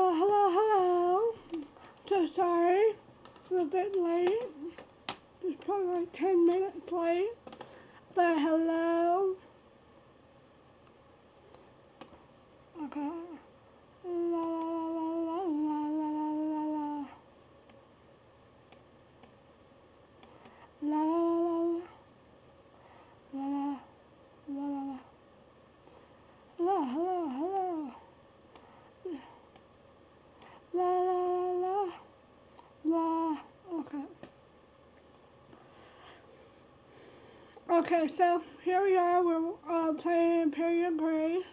Hello, hello, hello. So sorry, a little bit late. It's probably like 10 minutes late. But hello. Okay. La la la la la la la la. La la la la la la la. Hello, hello, hello. La la la la. Okay. Okay, so here we are. We're playing Imperial Grace.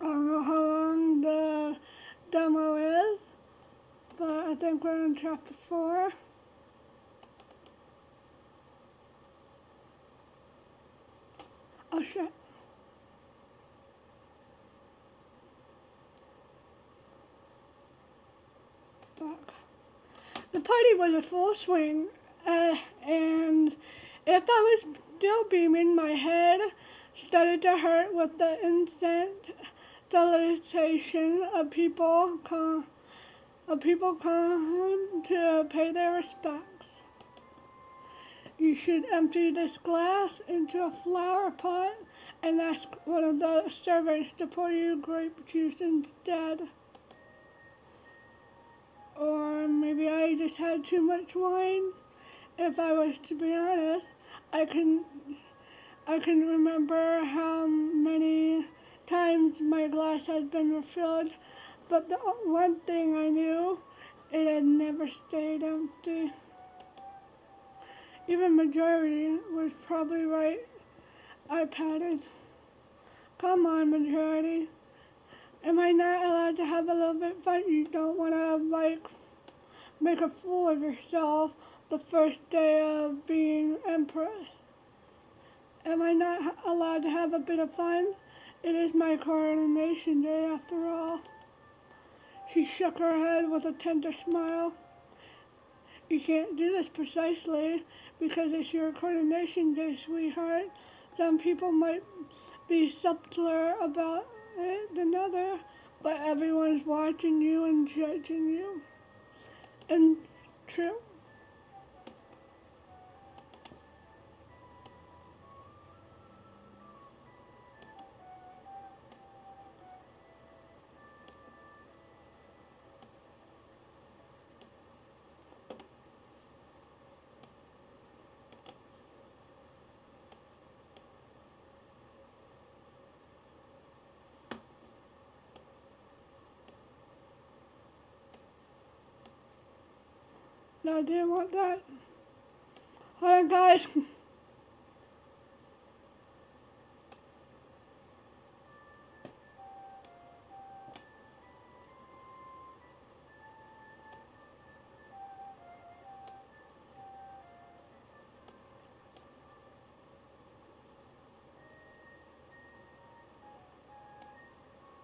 I don't know how long the demo is, but I think we're in chapter 4. Oh shit. Fuck. The party was a full swing, and if I was still beaming, my head started to hurt with the instant salutation of people come to pay their respects. You should empty this glass into a flower pot and ask one of the servants to pour you grape juice instead. Or maybe I just had too much wine. If I was to be honest, I can remember how many times my glass had been refilled, but the one thing I knew, it had never stayed empty. Even majority was probably right. I patted. Come on, majority. Am I not allowed to have a little bit of fun? You don't want to, make a fool of yourself the first day of being Empress. Am I not allowed to have a bit of fun? It is my coronation day after all. She shook her head with a tender smile. You can't do this precisely because it's your coronation day, sweetheart. Some people might be subtler about it than others, but everyone's watching you and judging you. And true. No, I didn't want that. Hold on, guys.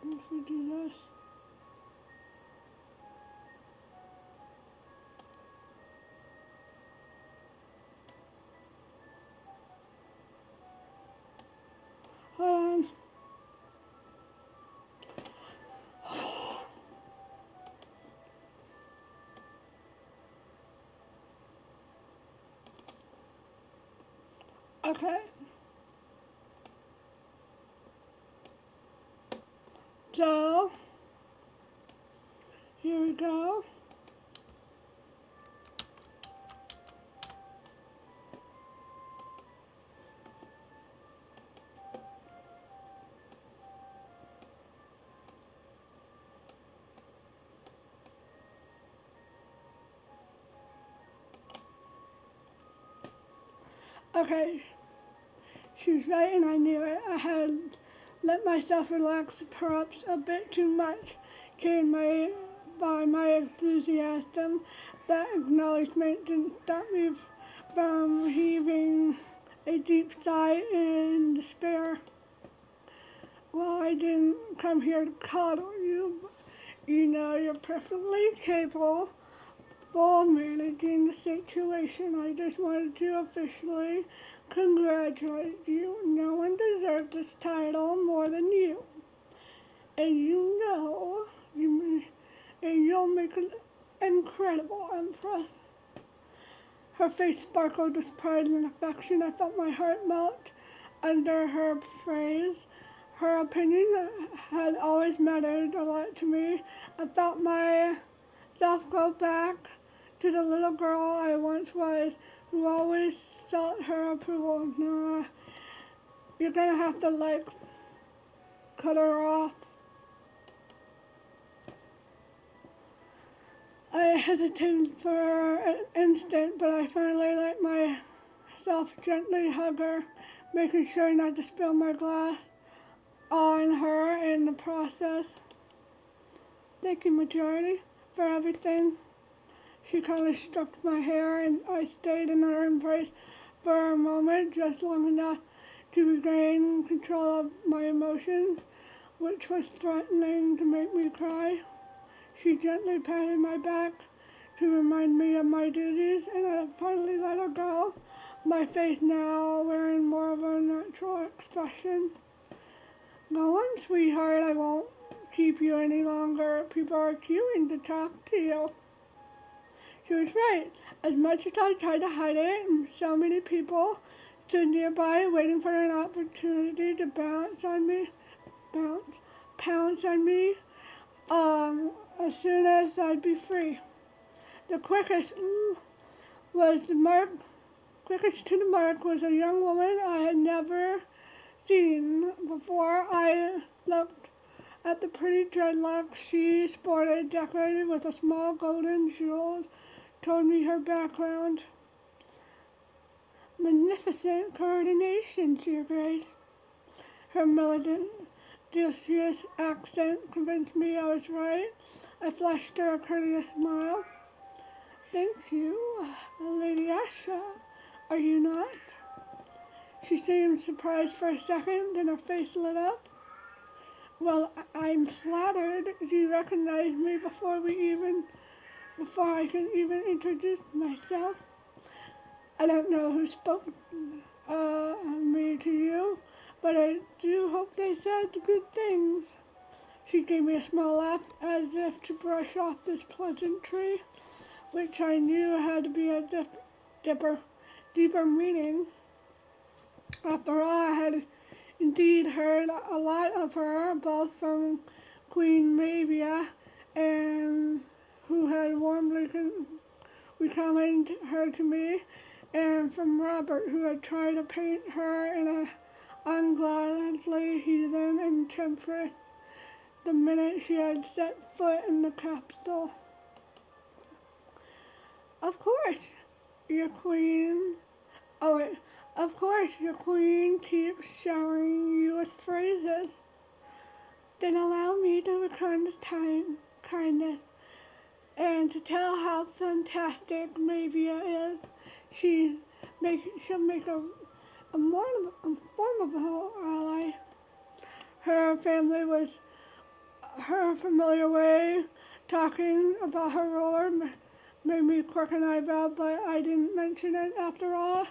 If we do this. Hold on. Okay. So, here we go. Okay, she was right and I knew it. I had let myself relax perhaps a bit too much, carried by my enthusiasm. That acknowledgement didn't stop me from heaving a deep sigh in despair. Well, I didn't come here to coddle you, but you know you're perfectly capable of managing the situation. I just wanted to officially congratulate you. No one deserves this title more than you. incredible Empress. Her face sparkled with pride and affection. I felt my heart melt under her praise. Her opinion had always mattered a lot to me. I felt myself go back to the little girl I once was, who always sought her approval. Nah, you're gonna have to, cut her off. I hesitated for an instant, but I finally let myself gently hug her, making sure not to spill my glass on her in the process. Thank you, Majority, for everything. She kindly stroked my hair, and I stayed in her embrace for a moment, just long enough to regain control of my emotions, which was threatening to make me cry. She gently patted my back to remind me of my duties, and I finally let her go, my face now wearing more of a natural expression. Go on, sweetheart, I won't keep you any longer. People are queuing to talk to you. She was right. As much as I tried to hide it, so many people stood nearby waiting for an opportunity to pounce on me, as soon as I'd be free. The quickest to the mark was a young woman I had never seen before. I looked at the pretty dreadlocks she sported, decorated with a small golden jewels, told me her background. Magnificent coordination, Your Grace. Her melodious accent convinced me I was right. I flashed her a courteous smile. Thank you, Lady Asha. Are you not? She seemed surprised for a second, then her face lit up. Well, I'm flattered you recognized me before I could even introduce myself. I don't know who spoke me to you, but I do hope they said good things. She gave me a small laugh as if to brush off this pleasantry, which I knew had to be a deeper meaning. After all, I had indeed heard a lot of her, both from Queen Mavia, and who had warmly recommended her to me, and from Robert, who had tried to paint her in an ungodly heathen and temperate the minute she had set foot in the capital. Of course, your queen keeps showering you with phrases. Then allow me to return this kindness and to tell how fantastic Mavia is. She'll make a formidable ally. Her family was her familiar way, talking about her ruler made me quirk an eyebrow, but I didn't mention it. After all,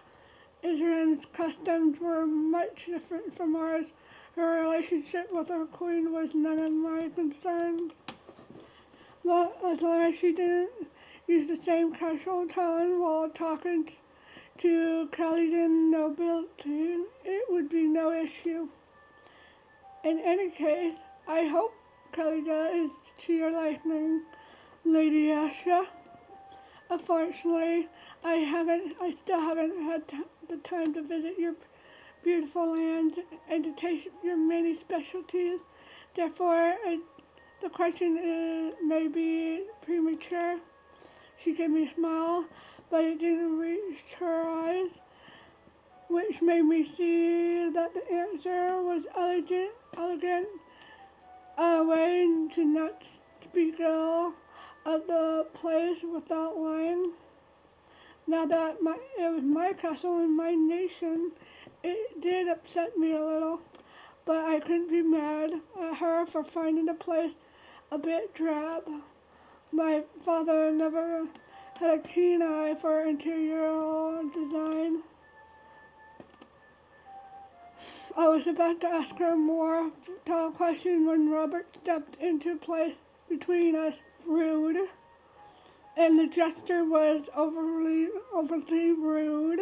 Israel's customs were much different from ours. Her relationship with her queen was none of my concern. As long as she didn't use the same casual tone while talking to Khalidan nobility, it would be no issue. In any case, I hope Khalida is to your liking, Lady Asha. Unfortunately, I still haven't had the time to visit your beautiful land and to taste your many specialties. Therefore, the question may be premature. She gave me a smile, but it didn't reach her eyes, which made me see that the answer was elegant, a way to not speak ill of the place without lying. Now that it was my castle and my nation, it did upset me a little, but I couldn't be mad at her for finding the place a bit drab. My father never had a keen eye for interior design. I was about to ask her a more tall question when Robert stepped into place between us. Rude. and the gesture was overly rude,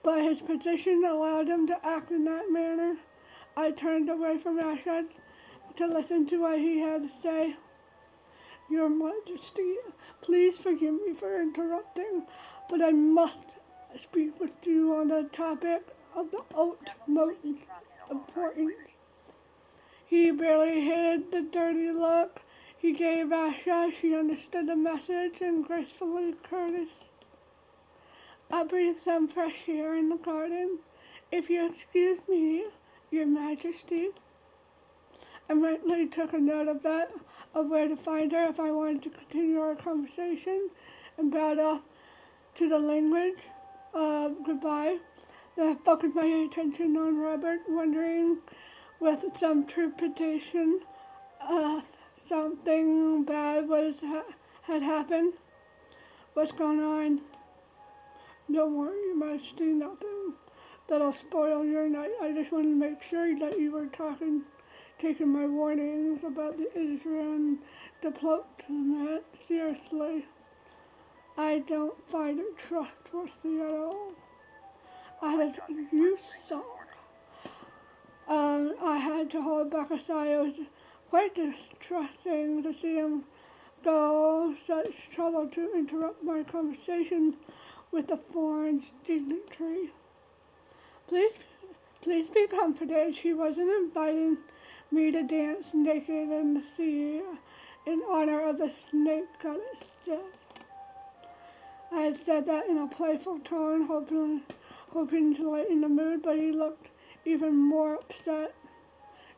but his position allowed him to act in that manner. I turned away from Ashad to listen to what he had to say. Your Majesty, please forgive me for interrupting, but I must speak with you on the topic of the utmost importance. He barely hid the dirty look he gave Asha. She understood the message and gracefully courteous. I breathed some fresh air in the garden. If you excuse me, Your Majesty. I mentally took a note of that, of where to find her if I wanted to continue our conversation, and bowed off to the language of goodbye. Then I focused my attention on Robert, wondering with some trepidation something bad had happened. What's going on? Don't worry, Your Majesty, nothing that'll spoil your night. I just wanted to make sure that you were taking my warnings about the Israel diplomat seriously. I don't find it trustworthy at all. You suck. I had to hold back a sigh. It was quite distressing to see him go such trouble to interrupt my conversation with a foreign dignitary. Please be comforted. She wasn't inviting me to dance naked in the sea in honor of the snake goddess death. I had said that in a playful tone, hoping to lighten the mood, but he looked even more upset.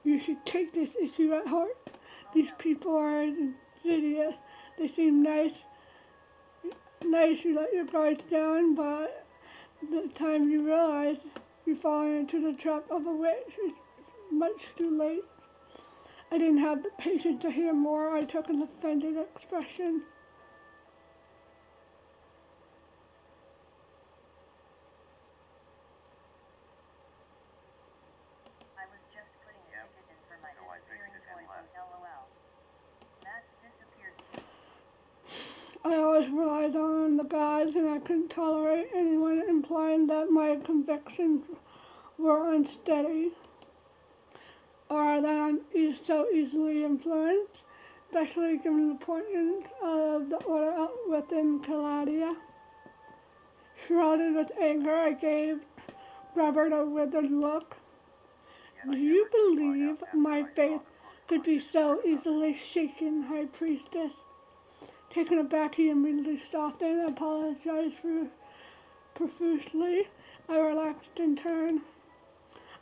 You should take this issue at heart. These people are insidious. They seem nice, you let your guards down, but the time you realize you've fallen into the trap of a witch, it's much too late. I didn't have the patience to hear more. I took an offended expression. I was just putting a ticket in for my disappearing toy from LOL. Matt's disappeared too. I always relied on the gods, and I couldn't tolerate anyone implying that my convictions were unsteady, or that I'm so easily influenced, especially given the importance of the order within Caladia. Shrouded with anger, I gave Robert a withered look. Do you believe my faith could be so easily shaken, High Priestess? Taken aback, he immediately softened and apologized profusely. I relaxed in turn.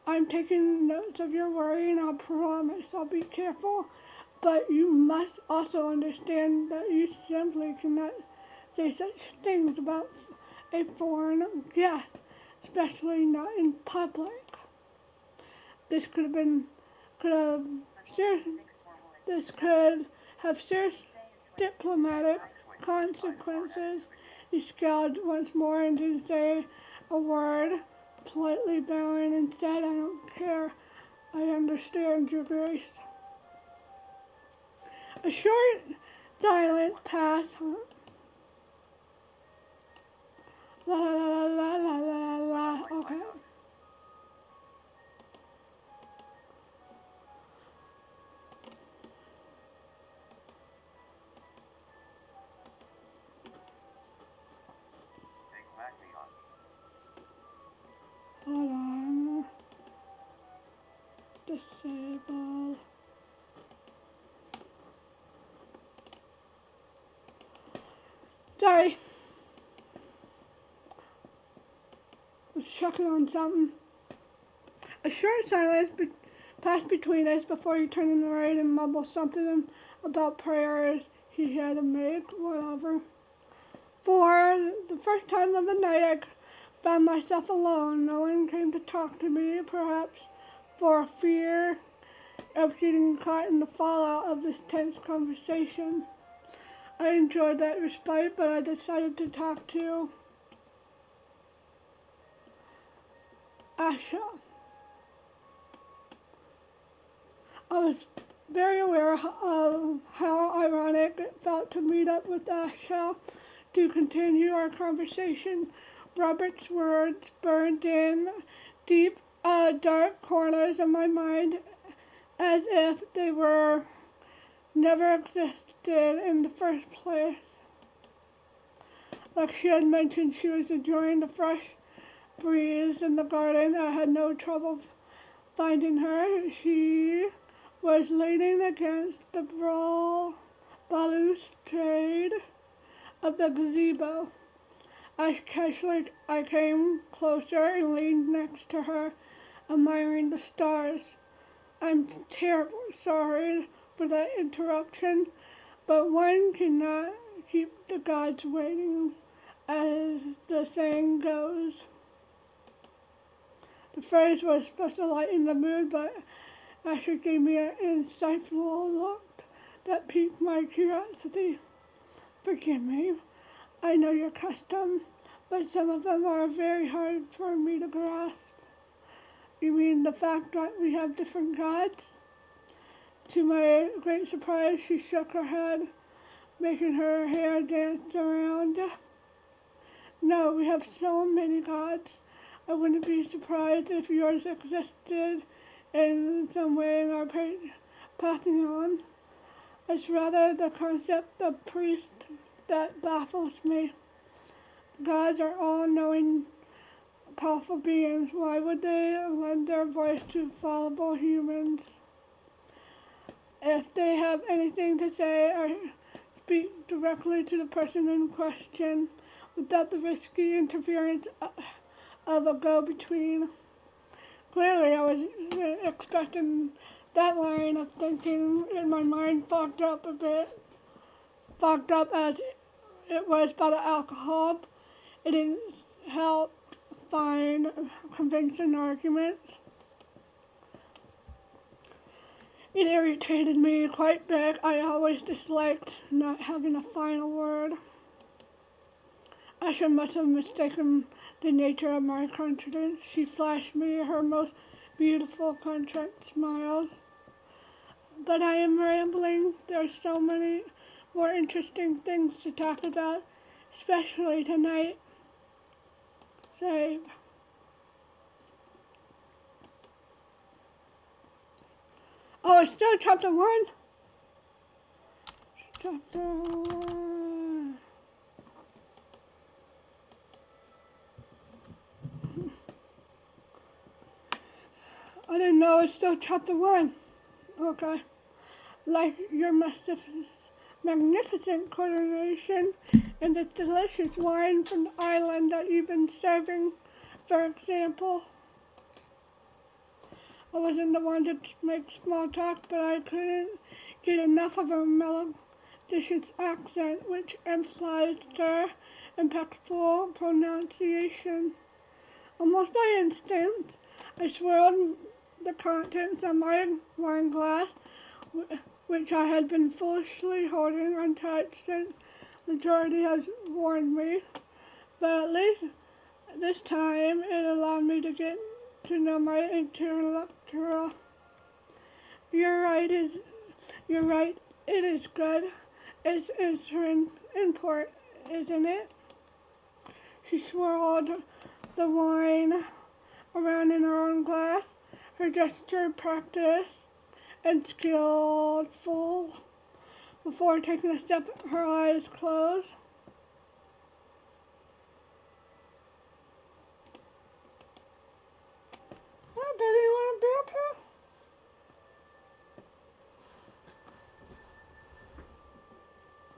I'm taking notes of your worry, and I promise I'll be careful. But you must also understand that you simply cannot say such things about a foreign guest, especially not in public. This could have serious diplomatic consequences. He scowled once more and didn't say a word, politely bowing and said, I don't care. I understand, Your Grace. A short silence passed. La la la la la la. Okay. Hold on. Disable. Sorry. I was checking on something. A short silence passed between us before he turned in the right and mumbled something about prayers he had to make, whatever. For the first time of the night, I found myself alone. No one came to talk to me, perhaps for fear of getting caught in the fallout of this tense conversation. I enjoyed that respite, but I decided to talk to Asha. I was very aware of how ironic it felt to meet up with Asha to continue our conversation. Robert's words burned in deep, dark corners of my mind as if they were never existed in the first place. Like she had mentioned, she was enjoying the fresh breeze in the garden. I had no trouble finding her. She was leaning against the balustrade of the gazebo. As casually I came closer and leaned next to her, admiring the stars. I'm terribly sorry for that interruption, but one cannot keep the gods waiting, as the saying goes. The phrase was supposed to lighten the mood, but Asher gave me an insightful look that piqued my curiosity. Forgive me, I know your custom, but some of them are very hard for me to grasp. You mean the fact that we have different gods? To my great surprise, she shook her head, making her hair dance around. No, we have so many gods. I wouldn't be surprised if yours existed in some way in our pantheon. It's rather the concept of priest that baffles me. Gods are all-knowing, powerful beings. Why would they lend their voice to fallible humans? If they have anything to say or speak directly to the person in question without the risky interference of a go-between. Clearly, I was expecting that line of thinking, and my mind fogged up as it was by the alcohol. It didn't help find convincing arguments. It irritated me quite big. I always disliked not having a final word. Asha must have mistaken the nature of my confidence. She flashed me her most beautiful contrite smiles. But I am rambling. There are so many more interesting things to talk about, especially tonight. Save. Oh, it's still chapter 1? Chapter 1. I didn't know it's still chapter 1. Okay. Like your magnificent coronation and the delicious wine from the island that you've been serving, for example. I wasn't the one to make small talk, but I couldn't get enough of her melodious accent, which emphasized her impeccable pronunciation. Almost by instinct, I swirled the contents of my wine glass, which I had been foolishly holding untouched since majority has warned me. But at least this time it allowed me to get to know my interlocutor. You're right, it is good. It's import, isn't it? She swirled the wine around in her own glass, her gesture practiced and skillful. Before taking a step, her eyes closed. Well, Betty, you want to be up here?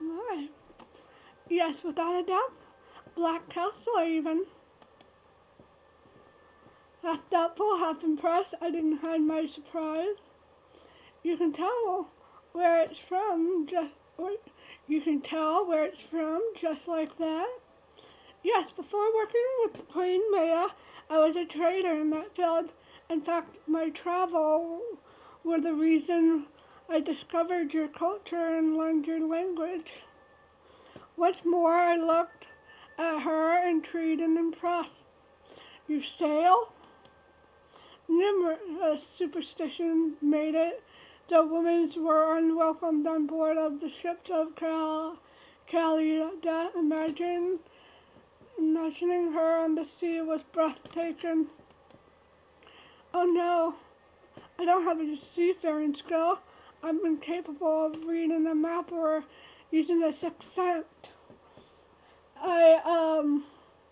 Right. Yes, without a doubt. Black Castle, even. Half doubtful, half impressed, I didn't hide my surprise. You can tell where it's from, just like that. Yes, before working with the Queen Maya, I was a trader in that field. In fact, my travel were the reason I discovered your culture and learned your language. What's more, I looked at her intrigued and impressed. You sail? Numerous superstition made it The women were unwelcomed on board of the ships of Calida. Imagining her on the sea was breathtaking. Oh no, I don't have a seafaring skill. I'm incapable of reading a map or using a sixth sense. I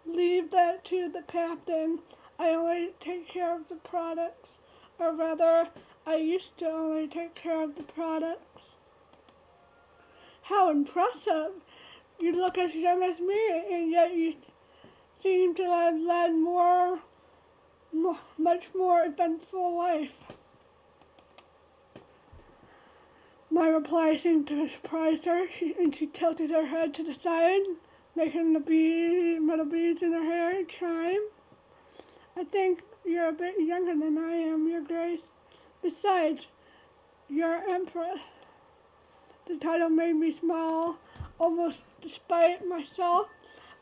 leave that to the captain. I only take care of the products, or rather, I used to only take care of the products. How impressive! You look as young as me, and yet you seem to have led much more eventful life. My reply seemed to surprise her, and she tilted her head to the side, making the metal beads in her hair chime. I think you're a bit younger than I am, Your Grace. Besides, you're Empress. The title made me smile, almost despite myself,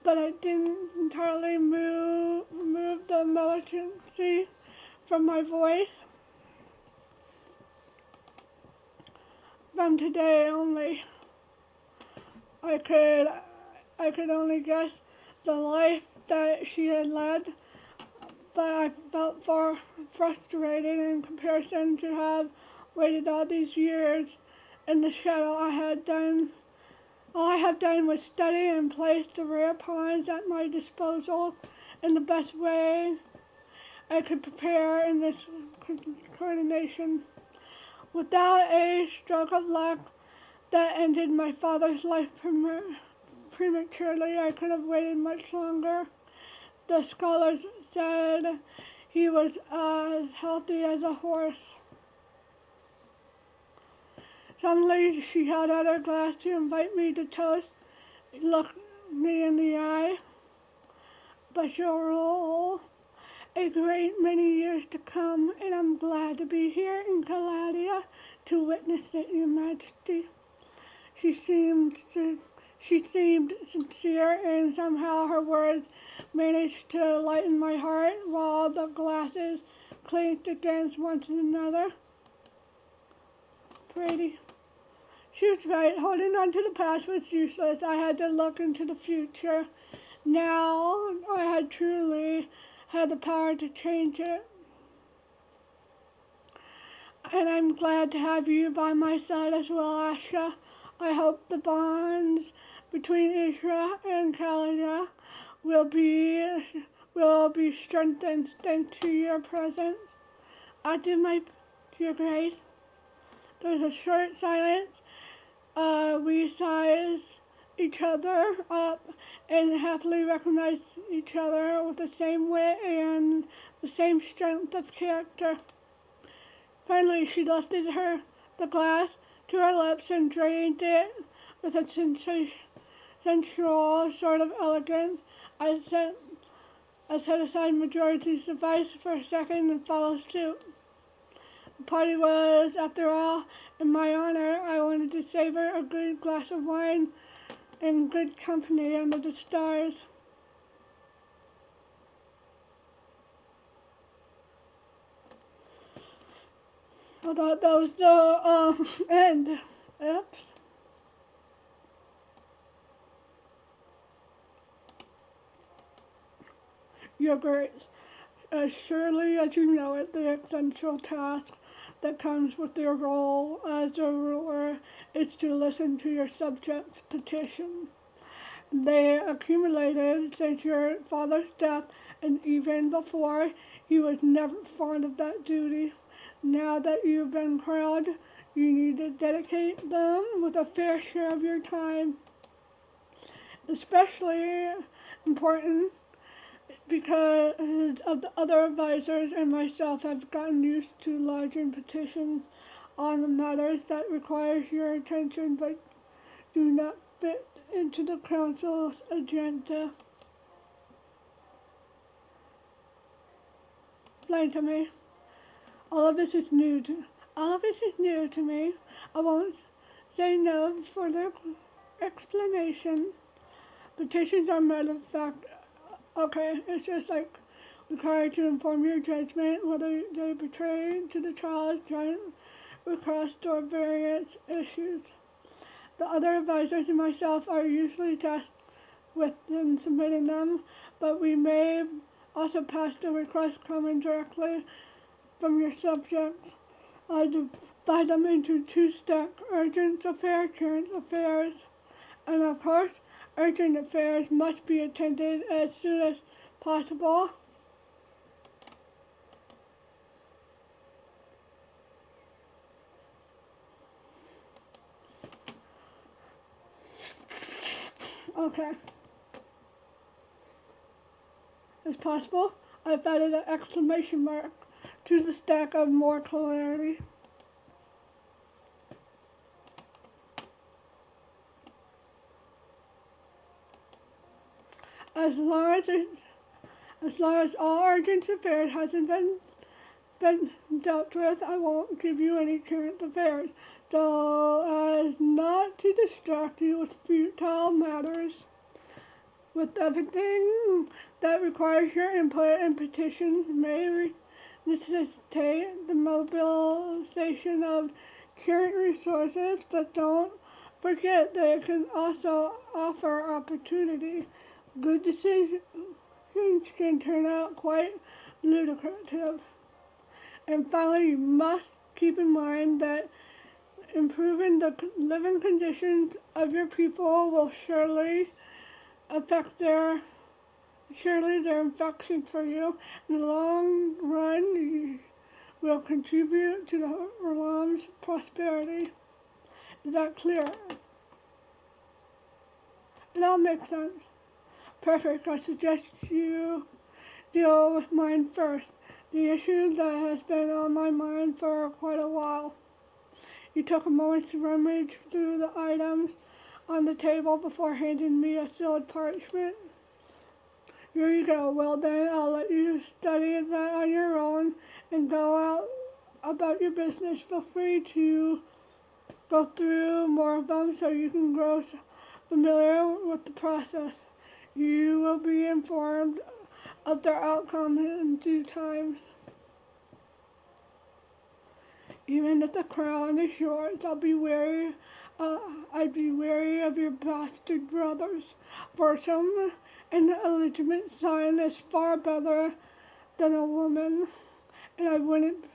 but I didn't entirely remove the militancy from my voice. From today only, I could only guess the life that she had led, but I felt far frustrated in comparison to have waited all these years in the shadow. All I have done was study and place the rare pawns at my disposal in the best way I could prepare in this coordination. Without a stroke of luck that ended my father's life prematurely, I could have waited much longer. The scholars said he was as healthy as a horse. Suddenly she held out her glass to invite me to toast. Looked me in the eye. But you'll rule a great many years to come, and I'm glad to be here in Caladia to witness it, Your Majesty. She seemed sincere, and somehow her words managed to lighten my heart while the glasses clinked against one another. Brady. She was right. Holding on to the past was useless. I had to look into the future. Now I had truly had the power to change it. And I'm glad to have you by my side as well, Asha. I hope the bonds between Isra and Khalida will be strengthened thanks to your presence. I do Your Grace. There was a short silence. We sized each other up and happily recognized each other with the same wit and the same strength of character. Finally, she lifted the glass to her lips and drained it with a sensual sort of elegance. I set aside majority's advice for a second and followed suit. The party was, after all, in my honor. I wanted to savor a good glass of wine in good company under the stars. I thought that was the end. Oops. Your Grace, as surely as you know it, the essential task that comes with your role as a ruler is to listen to your subjects' petition. They accumulated since your father's death, and even before, he was never fond of that duty. Now that you've been crowned, you need to dedicate them with a fair share of your time. Especially important because of the other advisors and myself have gotten used to lodging petitions on the matters that requires your attention but do not fit into the council's agenda. Explain to me. All of this is new to me. I won't say no for the explanation. Petitions are matter of fact. Okay, it's just like required to inform your judgment whether they betray to the trial, joint requests or variance issues. The other advisors and myself are usually tasked with submitting them, but we may also pass the request coming directly from your subject. I divide them into two stacks: urgent affairs, current affairs, and of course, urgent affairs must be attended as soon as possible. Okay. As possible, I've added an exclamation mark to the stack of more clarity. As long as all urgent affairs hasn't been dealt with, I won't give you any current affairs, so as not to distract you with futile matters. With everything that requires your input and petition may necessitate the mobilization of current resources, but don't forget that it can also offer opportunity. Good decisions can turn out quite lucrative. And finally, you must keep in mind that improving the living conditions of your people will surely affect their affection for you. In the long run, will contribute to the realm's prosperity. Is that clear? It all makes sense. Perfect. I suggest you deal with mine first, the issue that has been on my mind for quite a while. You took a moment to rummage through the items on the table before handing me a sealed parchment. Here you go. Well then, I'll let you study that on your own and go out about your business. Feel free to go through more of them so you can grow familiar with the process. You will be informed of their outcome in due time. Even if the crown is yours, I'd be wary of your bastard brothers. For some, an illegitimate son is far better than a woman, and I wouldn't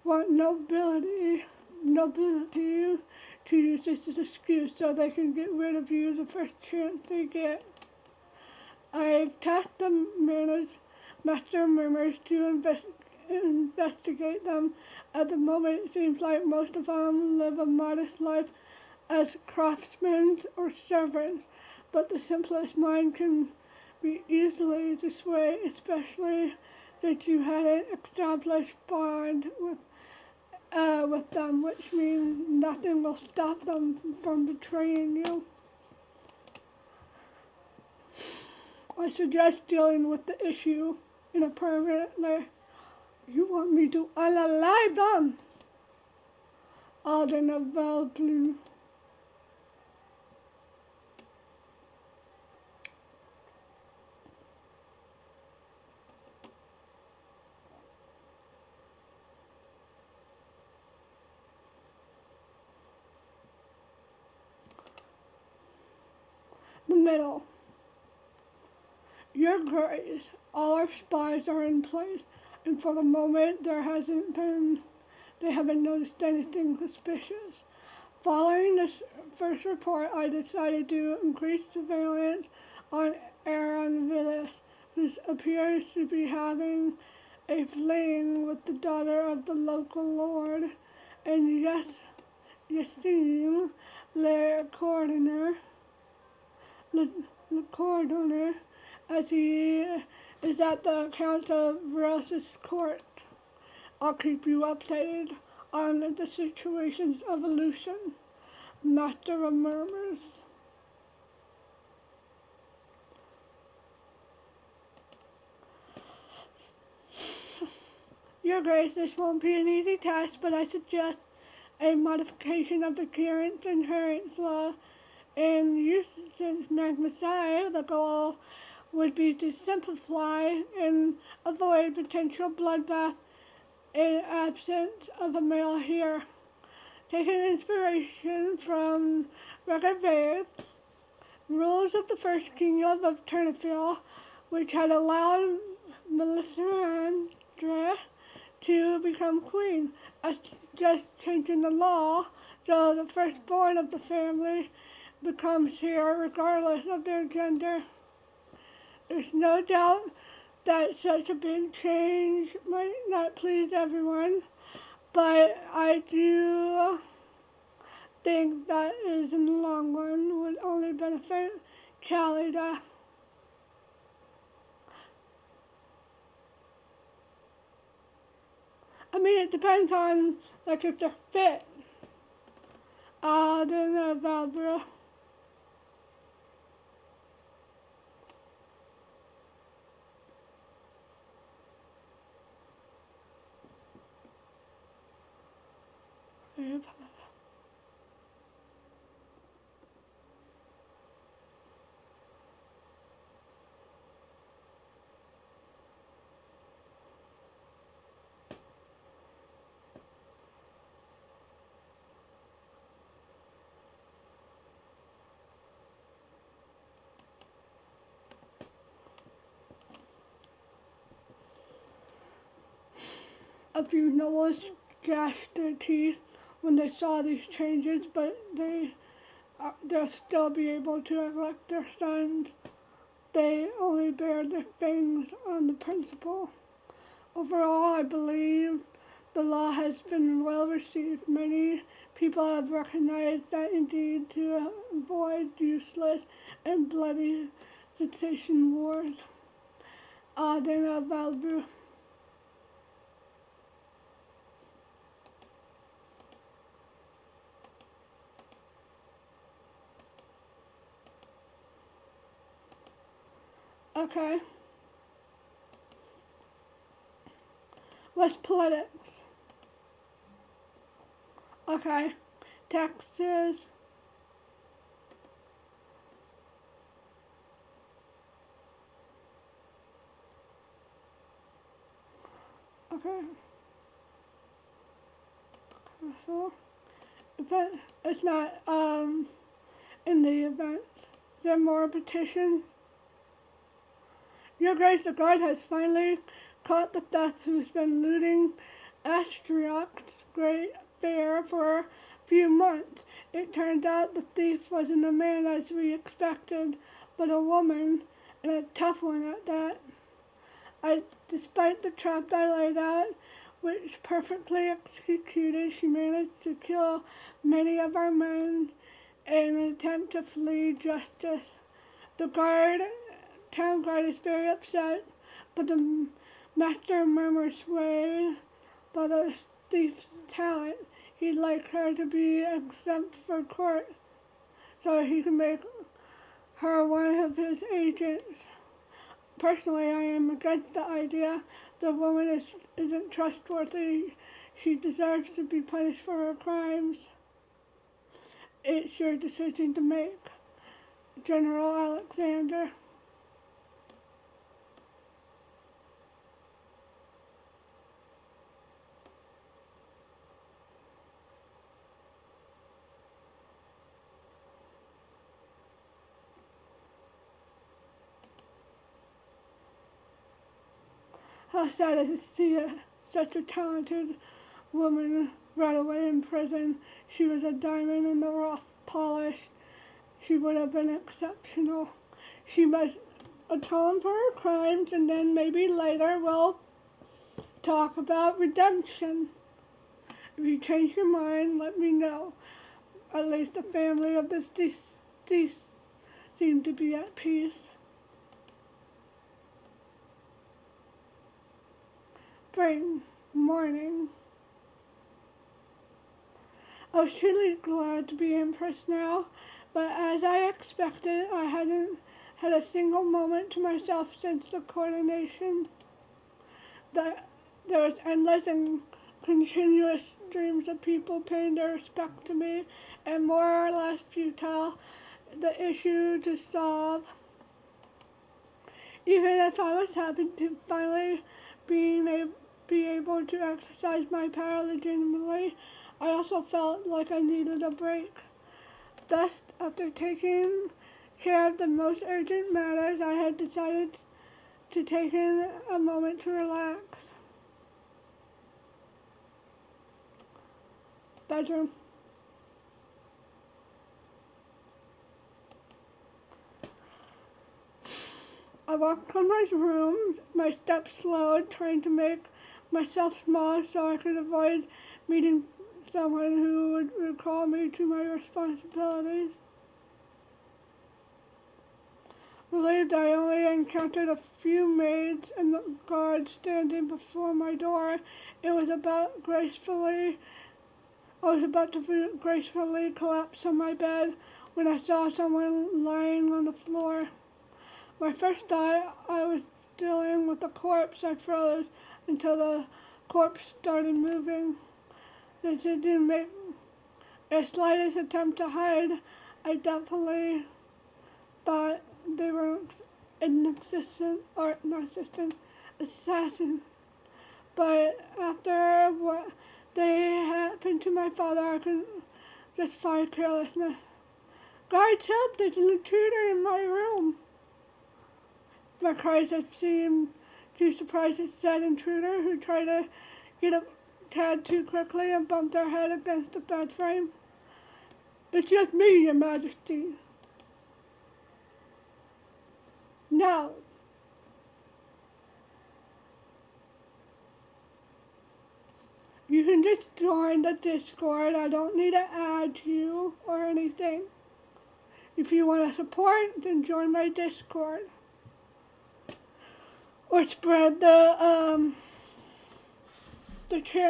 want nobility to use this as an excuse so they can get rid of you the first chance they get. I've tasked the master murmurs to investigate them. At the moment, it seems like most of them live a modest life as craftsmen or servants, but the simplest mind can be easily dissuaded, especially since you had an established bond with them, which means nothing will stop them from betraying you. I suggest dealing with the issue in a permanent way. You want me to unalive them? Alden of Val Blue. The middle. Your Grace, all our spies are in place, and for the moment they haven't noticed anything suspicious. Following this first report, I decided to increase surveillance on Aaron Villas, who appears to be having a fling with the daughter of the local lord, and Yassine Le Cordonner, as he is at the Count of Rose's court. I'll keep you updated on the situation's evolution. Master of Murmurs. Your Grace, this won't be an easy task, but I suggest a modification of the current inheritance law in Eustace's Magnifier. The goal would be to simplify and avoid potential bloodbath in absence of a male heir. taking inspiration from Record rules of the first kingdom of Turnefil, which had allowed Melisandre to become queen, as just changing the law so the firstborn of the family becomes heir regardless of their gender. There's no doubt that such a big change might not please everyone, but I do think that is in the long run would only benefit Calida. I mean, it depends on, like, if they're fit. I don't know about bro. A few nobles gashed their teeth when they saw these changes, but they'll still be able to elect their sons. They only bear their fangs on the principle. Overall, I believe the law has been well received. Many people have recognized that indeed to avoid useless and bloody secession wars. Adena Valbu. Okay. What's politics? Okay. Taxes. Okay. So, but it's not in the event. Is there more petition? Your Grace, the guard has finally caught the thief who's been looting Astrioc's great fair for a few months. It turns out the thief wasn't a man as we expected, but a woman, and a tough one at that. Despite the trap I laid out, which perfectly executed, she managed to kill many of our men in an attempt to flee justice. The town guard is very upset, but the master murmurs swayed by the thief's talent. He'd like her to be exempt for court so he can make her one of his agents. Personally, I am against the idea. The woman isn't trustworthy. She deserves to be punished for her crimes. It's your decision to make, General Alexander. How sad is it to see such a talented woman right away in prison. She was a diamond in the rough, polished. She would have been exceptional. She must atone for her crimes, and then maybe later we'll talk about redemption. If you change your mind, let me know. At least the family of this deceased seem to be at peace. Spring, morning. I was truly glad to be Empress now, but as I expected, I hadn't had a single moment to myself since the coronation. There was endless and continuous streams of people paying their respect to me, and more or less futile the issue to solve. Even if I was happy to finally be able to exercise my power legitimately, I also felt like I needed a break. Thus, after taking care of the most urgent matters, I had decided to take in a moment to relax. Bedroom. I walked from my room, my steps slowed, trying to make myself small so I could avoid meeting someone who would recall me to my responsibilities. Relieved I only encountered a few maids and the guards standing before my door, I was about to gracefully collapse on my bed when I saw someone lying on the floor. My first thought I was dealing with a corpse. I froze until the corpse started moving. Since it didn't make a slightest attempt to hide, I definitely thought they were an assassin. But after what they happened to my father, I couldn't justify carelessness. Guards, help! There's an intruder in my room. My cries had seemed to surprise the said intruder, who tried to get up tad too quickly and bumped her head against the bed frame. It's just me, Your Majesty. No. You can just join the Discord. I don't need to add you or anything. If you want to support, then join my Discord. Or spread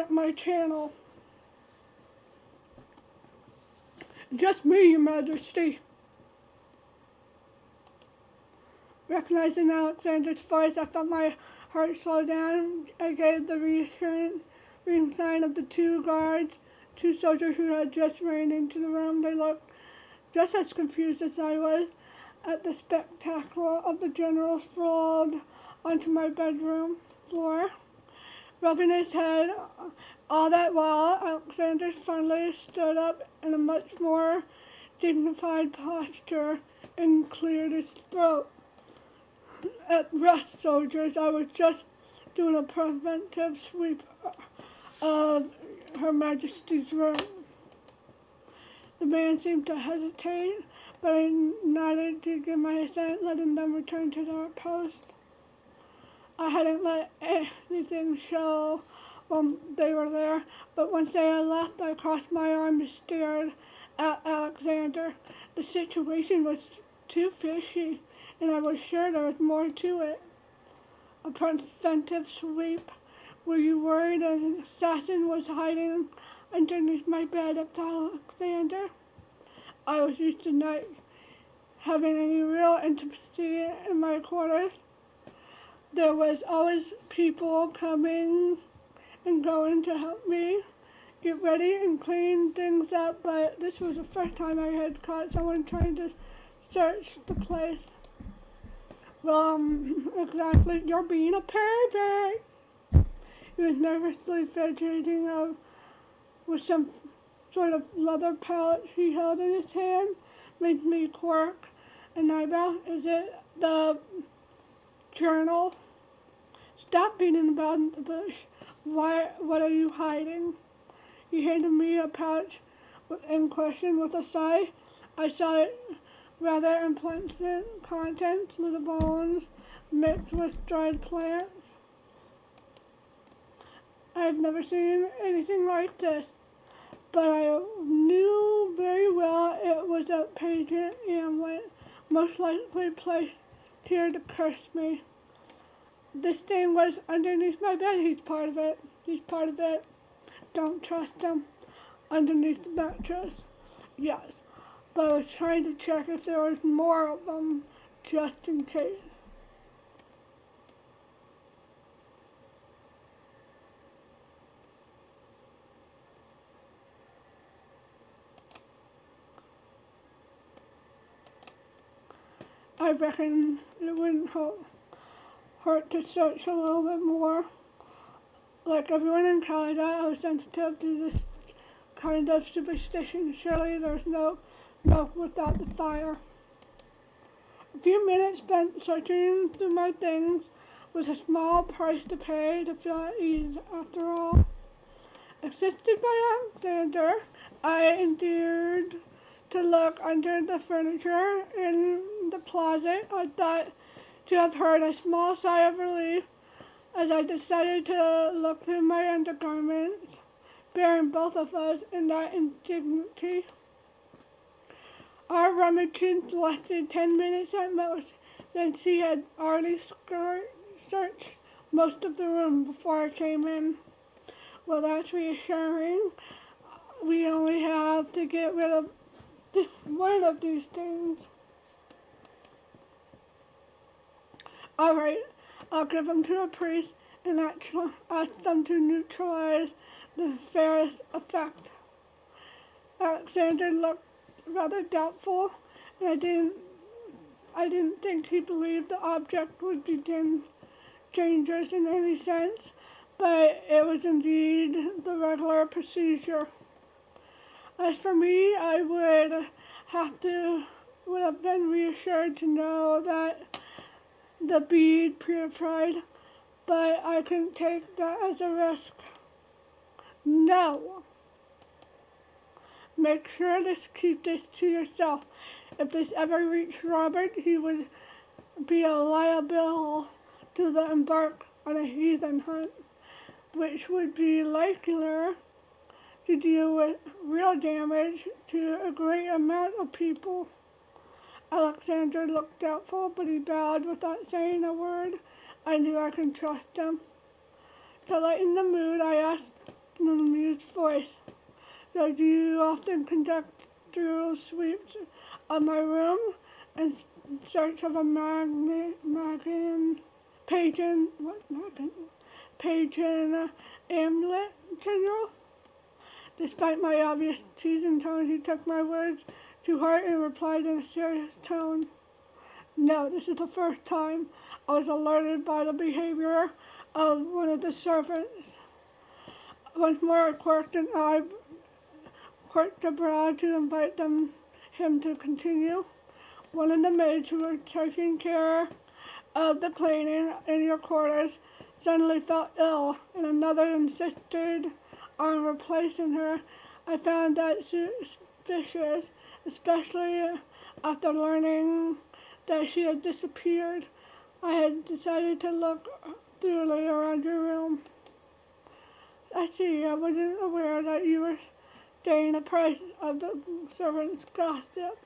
my channel. Just me, Your Majesty. Recognizing Alexander's voice, I felt my heart slow down. I gave the reassuring sign of the two soldiers who had just ran into the room. They looked just as confused as I was at the spectacle of the general sprawled onto my bedroom floor, rubbing his head. All that while, Alexander finally stood up in a much more dignified posture and cleared his throat. At rest, soldiers. I was just doing a preventive sweep of Her Majesty's room. The man seemed to hesitate, but I nodded to give my assent, letting them return to their post. I hadn't let anything show while they were there, but once they had left, I crossed my arms and stared at Alexander. The situation was too fishy, and I was sure there was more to it. A preventive sweep. Were you worried an assassin was hiding underneath my bed at Alexander? I was used to not having any real intimacy in my quarters. There was always people coming and going to help me get ready and clean things up, but this was the first time I had caught someone trying to search the place. Well, exactly, you're being a pervert. He was nervously fidgeting with some sort of leather pouch he held in his hand, made me quirk an eyebrow. Is it the journal? Stop beating about the bush. What are you hiding? He handed me a pouch in question with a sigh. I saw it rather unpleasant contents, little bones mixed with dried plants. I've never seen anything like this, but I knew very well it was a pagan amulet, most likely placed here to curse me. This thing was underneath my bed. He's part of it. Don't trust him. Underneath the mattress. Yes, but I was trying to check if there was more of them, just in case. I reckon it wouldn't hurt to search a little bit more. Like everyone in Canada, I was sensitive to this kind of superstition. Surely there's no smoke without the fire. A few minutes spent searching through my things was a small price to pay to feel at ease after all. Assisted by Alexander, I endeared to look under the furniture in the closet. I thought to have heard a small sigh of relief as I decided to look through my undergarments, bearing both of us in that indignity. Our rummaging lasted 10 minutes at most, then she had already searched most of the room before I came in. Well, that's reassuring. We only have to get rid of one of these things. Alright, I'll give them to a priest and ask them to neutralize the nefarious effect. Alexander looked rather doubtful, and I didn't think he believed the object would be dangerous in any sense, but it was indeed the regular procedure. As for me, I would have been reassured to know that the bead purified, but I couldn't take that as a risk. No. Make sure to keep this to yourself. If this ever reached Robert, he would be liable to embark on a heathen hunt, which would be likelier to deal with real damage to a great amount of people. Alexander looked doubtful, but he bowed without saying a word. I knew I could trust him. To lighten the mood, I asked in an amused voice, "So do you often conduct thorough sweeps of my room in search of a pagan amulet, General?" Despite my obvious teasing tone, he took my words to heart and replied in a serious tone, "No, this is the first time I was alerted by the behavior of one of the servants." Once more I quirked a brow to invite him to continue. One of the maids who were taking care of the cleaning in your quarters suddenly felt ill, and another insisted on replacing her. I found that suspicious, especially after learning that she had disappeared. I had decided to look thoroughly around your room. I see, I wasn't aware that you were staying the price of the servants' gossip.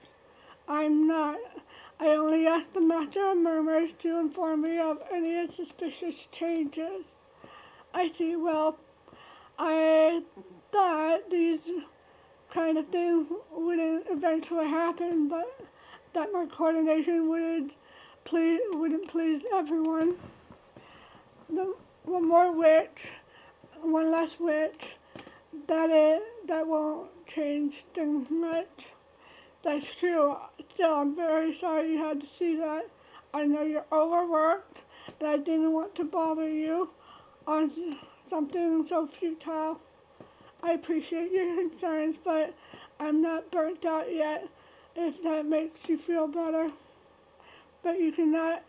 I'm not. I only asked the master of murmurs to inform me of any suspicious changes. I see, well, I thought these kind of things wouldn't eventually happen, but that my coordination wouldn't please everyone. One less witch, that won't change things much. That's true. Still, I'm very sorry you had to see that. I know you're overworked, and I didn't want to bother you on something so futile. I appreciate your concerns, but I'm not burnt out yet, if that makes you feel better. But you cannot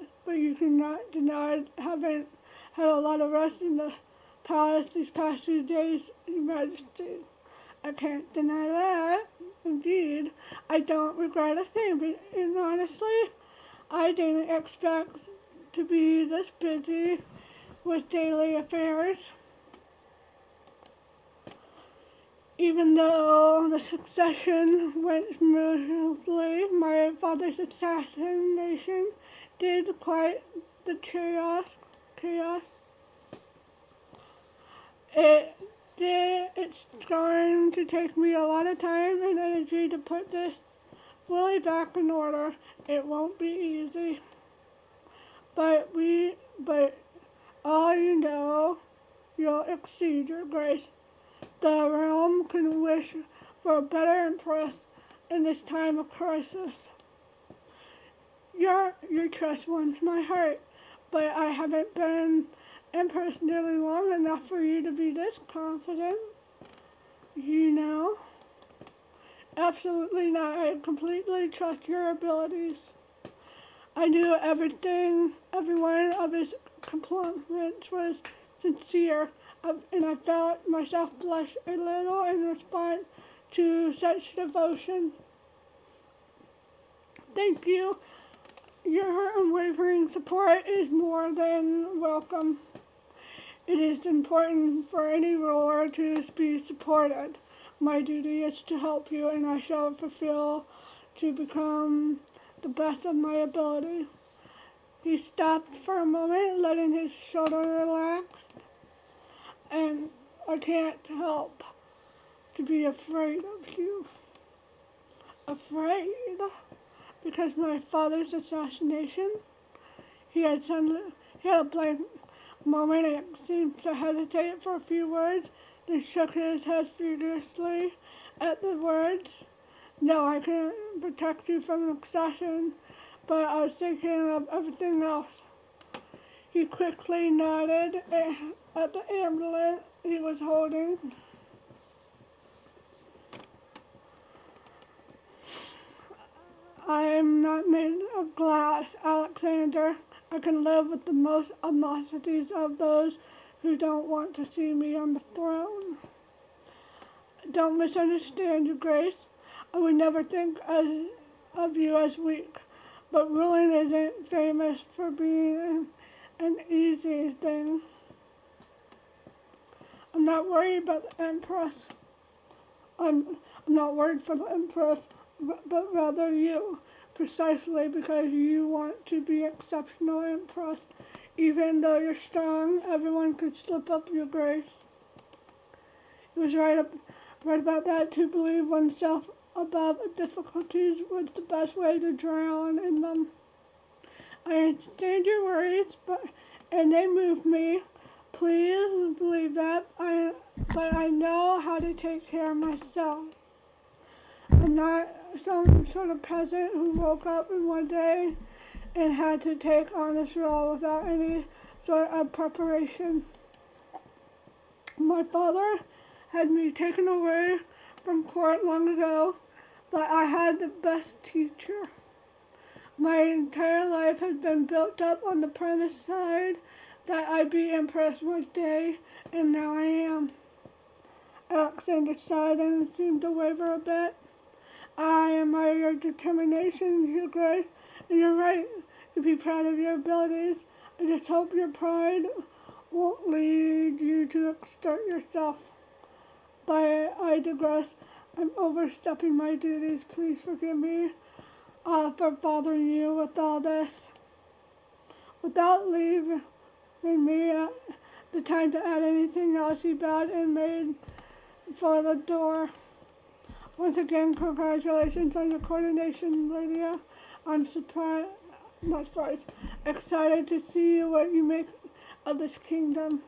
deny having had a lot of rest in the palace these past few days, Your Majesty. I can't deny that. Indeed, I don't regret a thing, and honestly, I didn't expect to be this busy with daily affairs. Even though the succession went smoothly, my father's assassination did quite the chaos. It's going to take me a lot of time and energy to put this fully back in order. It won't be easy. But all you know, you'll exceed, Your Grace. The realm can wish for a better empress in this time of crisis. Your trust warms my heart, but I haven't been empress nearly long enough for you to be this confident. You know? Absolutely not. I completely trust your abilities. I knew every one of his compliments was sincere, and I felt myself blush a little in response to such devotion. Thank you. Your unwavering support is more than welcome. It is important for any ruler to be supported. My duty is to help you, and I shall fulfill to become the best of my ability. He stopped for a moment, letting his shoulder relax, and I can't help to be afraid of you. Afraid? Because my father's assassination? He had a blank moment and seemed to hesitate for a few words, then shook his head furiously at the words. No, I can protect you from an assassin, but I was thinking of everything else. He quickly nodded at the amulet he was holding. I am not made of glass, Alexander. I can live with the most animosities of those who don't want to see me on the throne. Don't misunderstand, Your Grace. I would never think of you as weak, but ruling isn't famous for being an easy thing. I'm not worried about the Empress. I'm not worried for the Empress, but rather you, precisely because you want to be exceptional Empress. Even though you're strong, everyone could slip up, Your Grace. He was right about that. To believe oneself above difficulties was the best way to drown in them. I understand your worries, and they move me. Please believe that. But I know how to take care of myself. I'm not some sort of peasant who woke up in one day and had to take on this role without any sort of preparation. My father had me taken away from court long ago, but I had the best teacher. My entire life has been built up on the premise side that I'd be empress one day, and now I am. Alexander sighed and seemed to waver a bit. I admire your determination, Your Grace, and you're right to be proud of your abilities. I just hope your pride won't lead you to exert yourself. But I digress. I'm overstepping my duties. Please forgive me for bothering you with all this. Without leaving me the time to add anything else, he bowed and made for the door. Once again, congratulations on your coordination, Lydia. I'm excited to see what you make of this kingdom.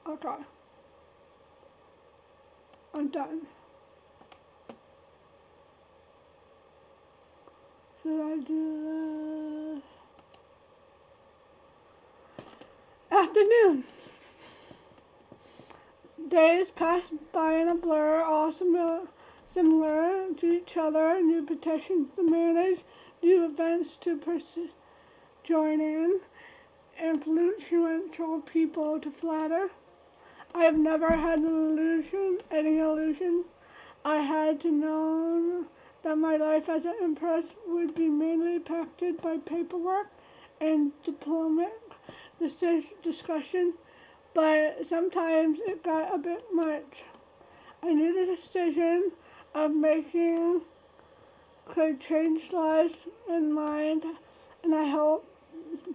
Okay. I'm done. Should I do this? Afternoon. Days passed by in a blur, all similar to each other. New petitions to manage, new events to join in, influential people to flatter. I have never had any illusion. I had to know that my life as an empress would be mainly impacted by paperwork and diplomatic discussion, but sometimes it got a bit much. I knew the decision of making could change lives and mind, and I hoped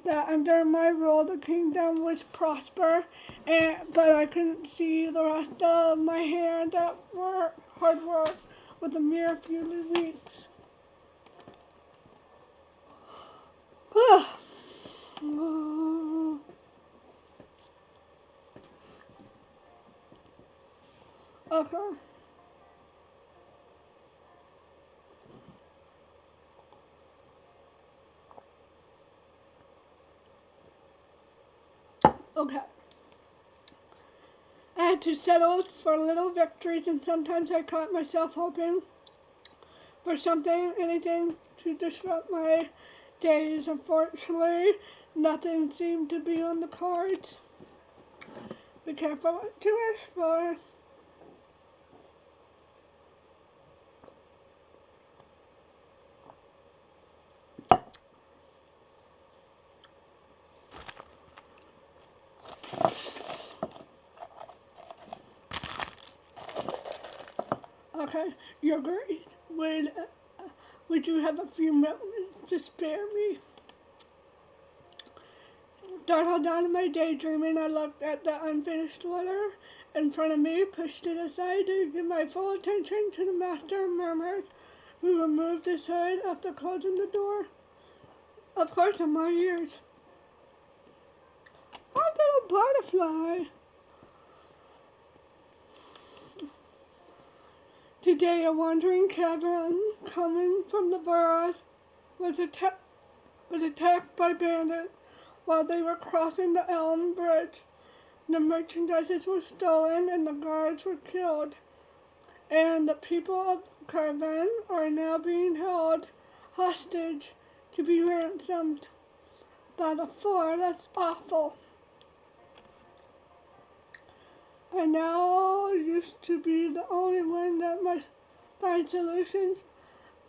that under my rule the kingdom would prosper, but I couldn't see the rest of my hand at work, hard work with a mere few weeks. Okay. Okay. had to settle for little victories, and sometimes I caught myself hoping for something, anything to disrupt my days. Unfortunately, nothing seemed to be on the cards. Be careful what you wish for. Okay, you're great. Would you have a few moments to spare me? Startled out of my daydreaming, I looked at the unfinished letter in front of me, pushed it aside to give my full attention to the master murmured, who removed his head after closing the door. Of course, in my ears. A little butterfly. Today, a wandering caravan coming from the boroughs was attacked by bandits while they were crossing the Elm Bridge. The merchandise was stolen and the guards were killed. And the people of the caravan are now being held hostage to be ransomed by the four. That's awful. I now used to be the only one that must find solutions,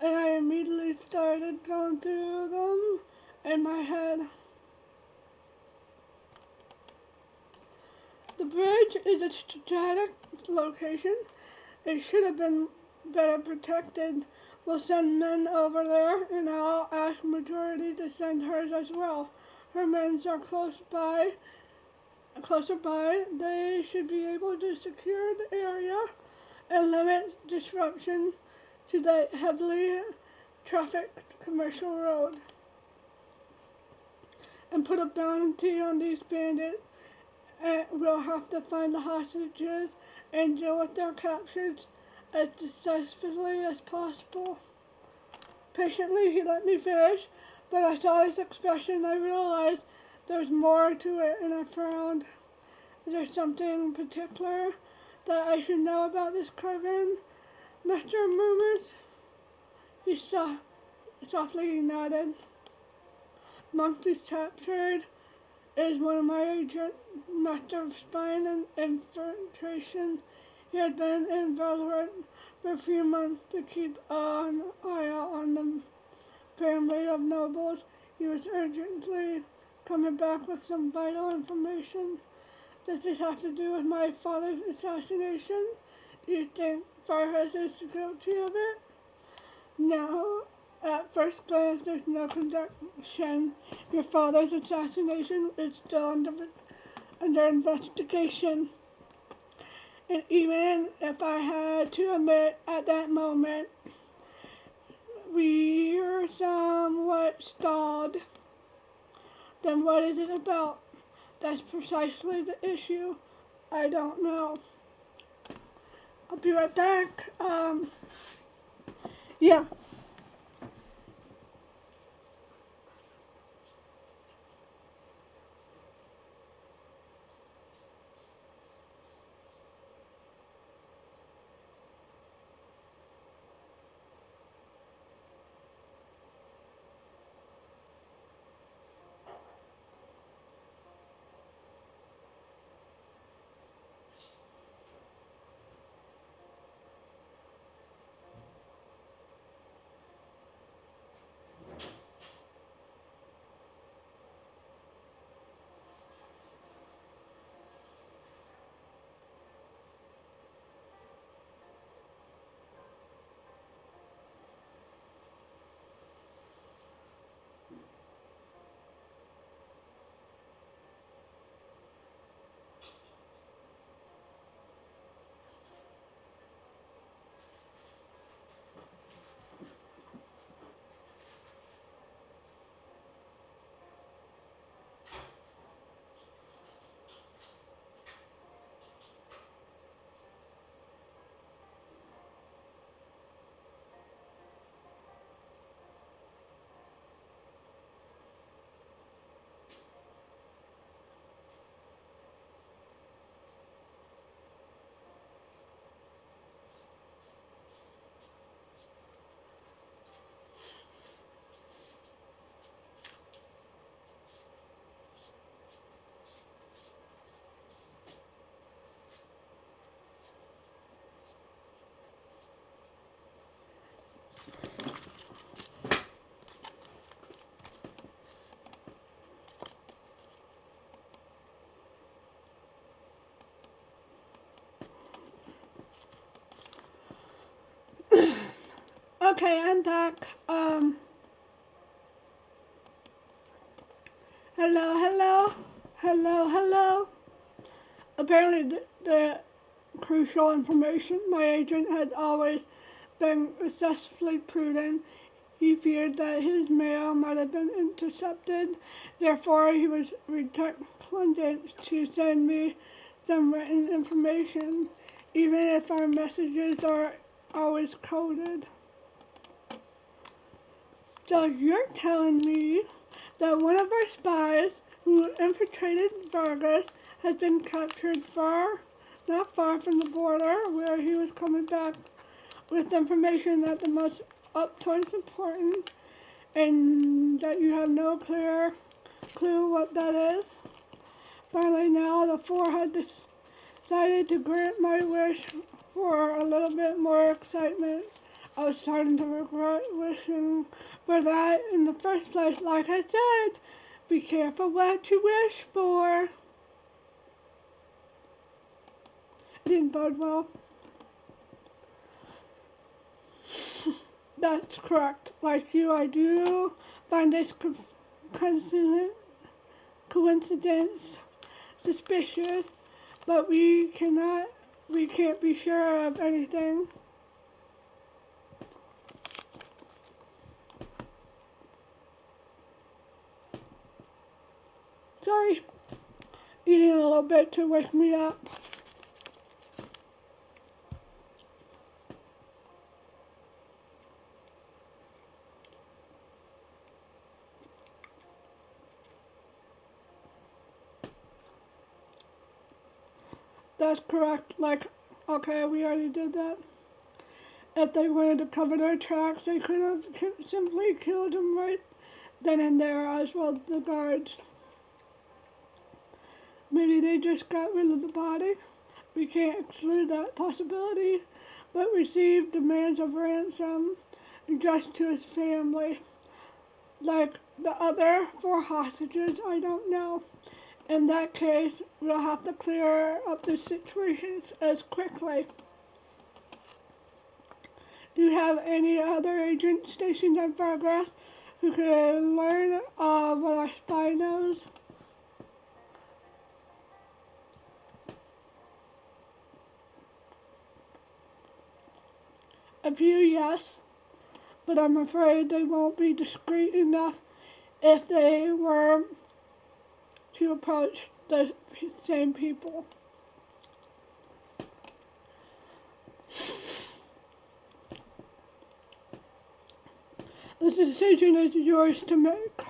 and I immediately started going through them in my head. The bridge is a strategic location. It should have been better protected. We'll send men over there, and I'll ask Majority to send hers as well. Her men are closer by. They should be able to secure the area and limit disruption to the heavily trafficked commercial road. And put a bounty on these bandits. And we'll have to find the hostages and deal with their captures as decisively as possible. Patiently, he let me finish, but I saw his expression. I realized there's more to it, and I frowned. Is there something particular that I should know about this caravan? Master murmured. He softly nodded. Monkeys captured is one of my agents, master of spine and infiltration. He had been in Valorant for a few months to keep an eye out on the family of nobles. He was urgently coming back with some vital information. Does this have to do with my father's assassination? Do you think Farhas is guilty of it? No. At first glance, there's no connection. Your father's assassination is still under investigation. And even if I had to admit at that moment, we're somewhat stalled, then what is it about? That's precisely the issue. I don't know. I'll be right back. Yeah. Okay, I'm back. Hello. Apparently, the crucial information. My agent had always been excessively prudent. He feared that his mail might have been intercepted. Therefore, he was reluctant to send me some written information, even if our messages are always coded. So you're telling me that one of our spies who infiltrated Vargas has been captured not far from the border, where he was coming back with information that the most up towards important, and that you have no clear clue what that is. Finally, now the four had decided to grant my wish for a little bit more excitement. I was starting to regret wishing for that in the first place. Like I said, be careful what you wish for. It didn't bode well. That's correct. Like you, I do find this coincidence suspicious, but we can't be sure of anything. Sorry, eating a little bit to wake me up. That's correct. Like, okay, we already did that. If they wanted to cover their tracks, they could have simply killed him right then and there, as well as the guards. Maybe they just got rid of the body. We can't exclude that possibility, but received demands of ransom addressed to his family. Like the other four hostages, I don't know. In that case, we'll have to clear up the situations as quickly. Do you have any other agents stationed at Vargas who can learn what our spy knows? A few, yes, but I'm afraid they won't be discreet enough if they were to approach the same people. The decision is yours to make.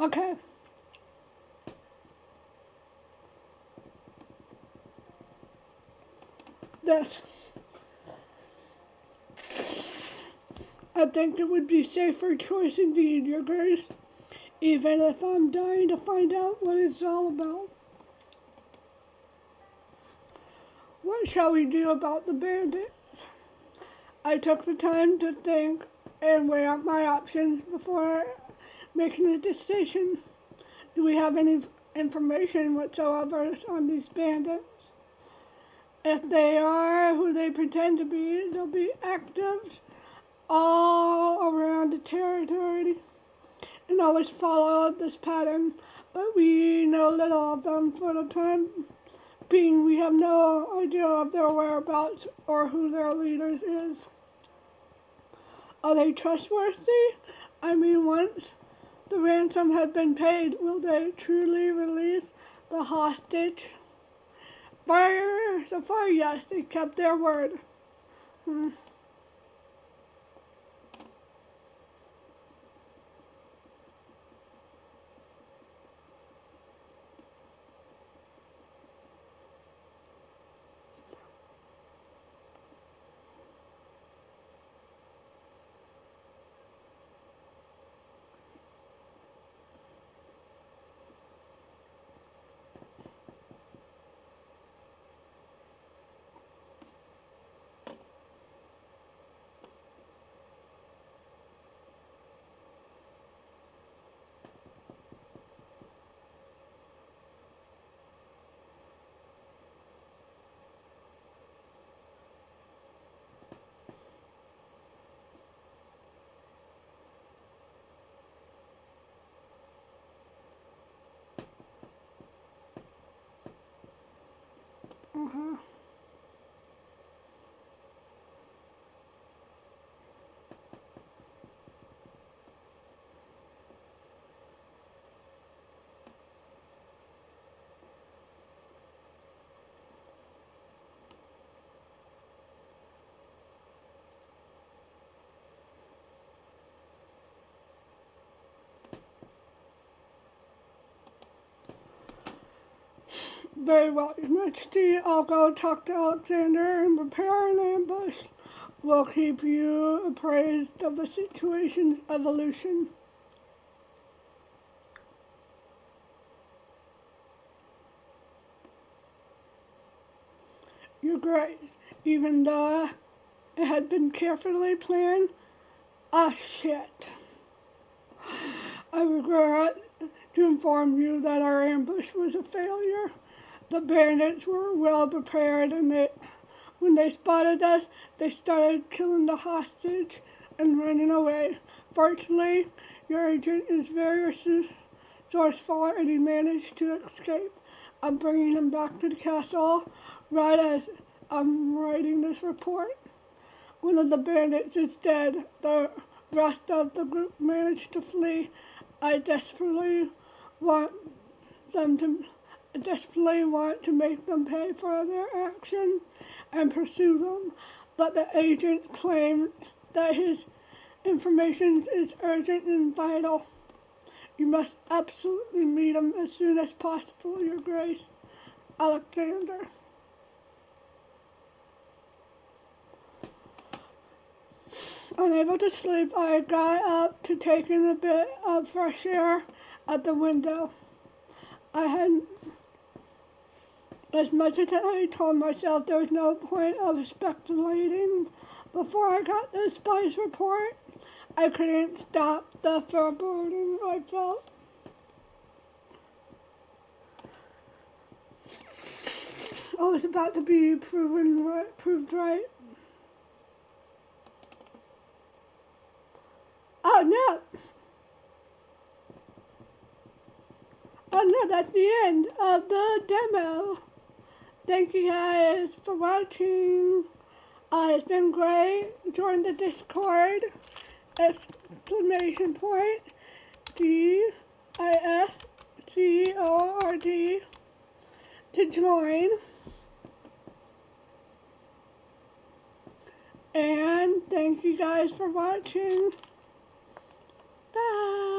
Okay. This. I think it would be safer choice indeed, Your Grace, even if I'm dying to find out what it's all about. What shall we do about the bandits? I took the time to think and weigh out my options before making a decision. Do we have any information whatsoever on these bandits? If they are who they pretend to be, they'll be active all around the territory and always follow this pattern, but we know little of them for the time being. We have no idea of their whereabouts or who their leader is. Are they trustworthy? I mean, once the ransom had been paid, will they truly release the hostage? So far, yes, they kept their word. Uh-huh. Very well, Your Majesty. I'll go talk to Alexander and prepare an ambush. We'll keep you appraised of the situation's evolution. Your Grace, even though it had been carefully planned, shit. I regret to inform you that our ambush was a failure. The bandits were well prepared and when they spotted us, they started killing the hostage and running away. Fortunately, your agent is very resourceful and he managed to escape. I'm bringing him back to the castle right as I'm writing this report. One of the bandits is dead. The rest of the group managed to flee. I desperately want to make them pay for their action and pursue them, but the agent claimed that his information is urgent and vital. You must absolutely meet him as soon as possible, Your Grace. Alexander. Unable to sleep, I got up to take in a bit of fresh air at the window. I had, as much as I told myself there was no point of speculating before I got the spy's report, I couldn't stop the foreboding I felt. I was about to be proved right. Oh no! Oh no, that's the end of the demo. Thank you guys for watching. It's been great. Join the Discord. Exclamation point. DISCORD to join. And thank you guys for watching. Bye.